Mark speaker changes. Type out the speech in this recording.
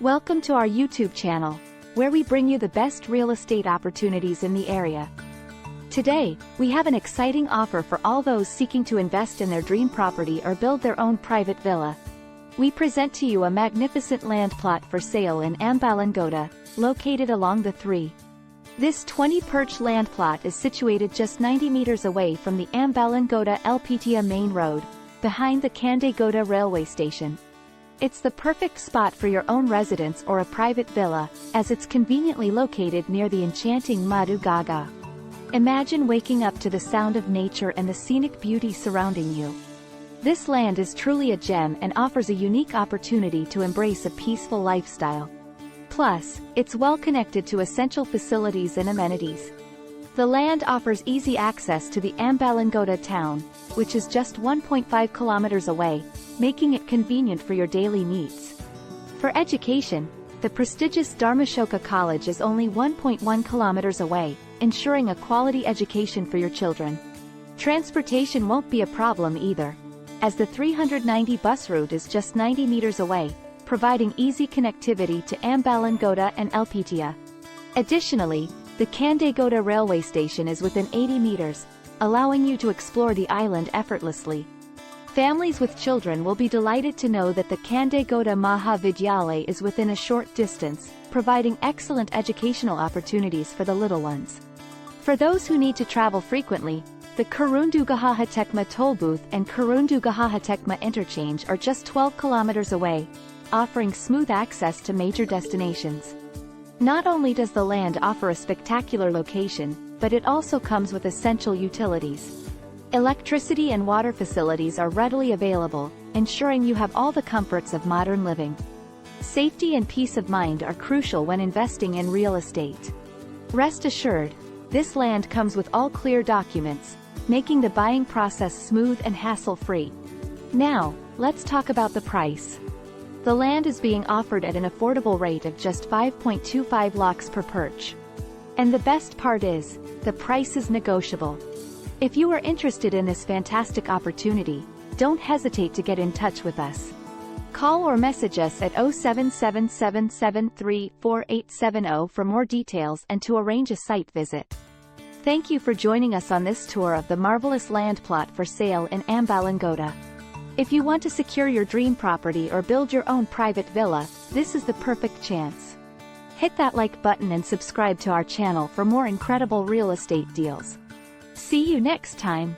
Speaker 1: Welcome to our YouTube channel, where we bring you the best real estate opportunities in the area. Today, we have an exciting offer for all those seeking to invest in their dream property or build their own private villa. We present to you a magnificent land plot for sale in Ambalangoda, located along the 3. This 20 Perch Land plot is situated just 90 meters away from the Ambalangoda Elpitiya Main Road, behind the Kandegoda railway station. It's the perfect spot for your own residence or a private villa, as it's conveniently located near the enchanting Madu Gaga. Imagine waking up to the sound of nature and the scenic beauty surrounding you. This land is truly a gem and offers a unique opportunity to embrace a peaceful lifestyle. Plus, it's well connected to essential facilities and amenities. The land offers easy access to the Ambalangoda Town, which is just 1.5 kilometers away, making it convenient for your daily needs. For education, the prestigious Dharmashoka College is only 1.1 kilometers away, ensuring a quality education for your children. Transportation won't be a problem either, as the 390 bus route is just 90 meters away, providing easy connectivity to Ambalangoda and Elpitiya. Additionally, the Kandegoda railway station is within 80 meters, allowing you to explore the island effortlessly. Families with children will be delighted to know that the Kandegoda Maha Vidyalaya is within a short distance, providing excellent educational opportunities for the little ones. For those who need to travel frequently, the Kurundugahahetekma toll booth and Kurundugahahatekma interchange are just 12 kilometers away, offering smooth access to major destinations. Not only does the land offer a spectacular location, but it also comes with essential utilities. Electricity and water facilities are readily available, ensuring you have all the comforts of modern living. Safety and peace of mind are crucial when investing in real estate. Rest assured, this land comes with all clear documents, making the buying process smooth and hassle-free. Now, let's talk about the price. The land is being offered at an affordable rate of just 5.25 lakhs per perch. And the best part is, the price is negotiable. If you are interested in this fantastic opportunity, don't hesitate to get in touch with us. Call or message us at 07777348870 for more details and to arrange a site visit. Thank you for joining us on this tour of the marvelous land plot for sale in Ambalangoda. If you want to secure your dream property or build your own private villa, this is the perfect chance. Hit that like button and subscribe to our channel for more incredible real estate deals. See you next time.